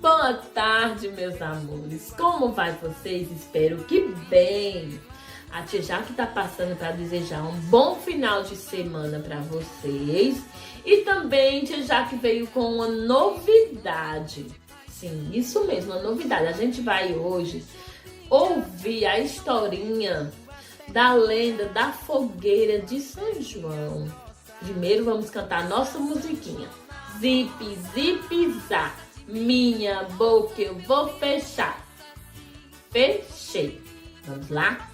Boa tarde, meus amores. Como vai vocês? Espero que bem. A tia Jaque tá passando para desejar um bom final de semana para vocês. E também tia Jaque veio com uma novidade. Sim, isso mesmo, uma novidade. A gente vai hoje ouvir a historinha da lenda da fogueira de São João. Primeiro vamos cantar nossa musiquinha. Zip, zip, zá, minha boca eu vou fechar. Fechei. Vamos lá?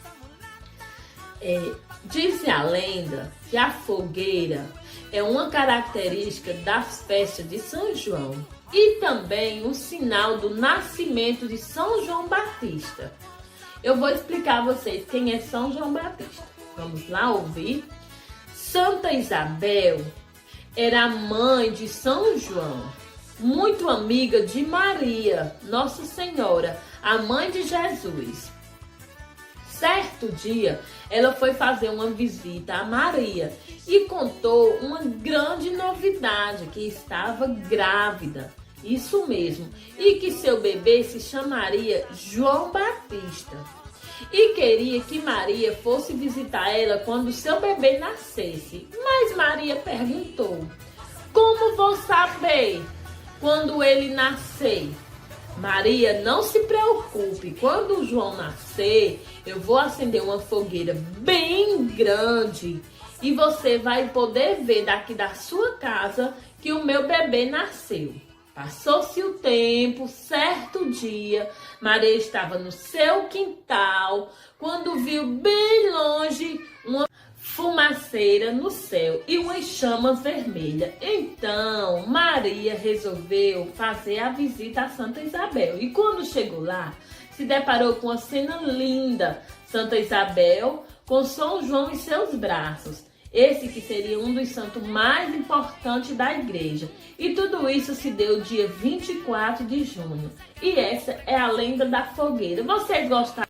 Diz a lenda que a fogueira é uma característica das festas de São João e também um sinal do nascimento de São João Batista. Eu vou explicar a vocês quem é São João Batista. Vamos lá ouvir? Santa Isabel era a mãe de São João, muito amiga de Maria, Nossa Senhora, a mãe de Jesus. Certo dia, ela foi fazer uma visita a Maria e contou uma grande novidade, que estava grávida, isso mesmo, e que seu bebê se chamaria João Batista. E queria que Maria fosse visitar ela quando seu bebê nascesse. Mas Maria perguntou: como vou saber quando ele nascer? Maria, não se preocupe, quando o João nascer, eu vou acender uma fogueira bem grande e você vai poder ver daqui da sua casa que o meu bebê nasceu. Passou-se o tempo, certo dia, Maria estava no seu quintal quando viu bem longe uma fumaceira no céu e umas chamas vermelhas. Então, Maria resolveu fazer a visita a Santa Isabel. E quando chegou lá, se deparou com uma cena linda. Santa Isabel com São João em seus braços. Esse que seria um dos santos mais importantes da igreja. E tudo isso se deu dia 24 de junho. E essa é a lenda da fogueira. Vocês gostaram?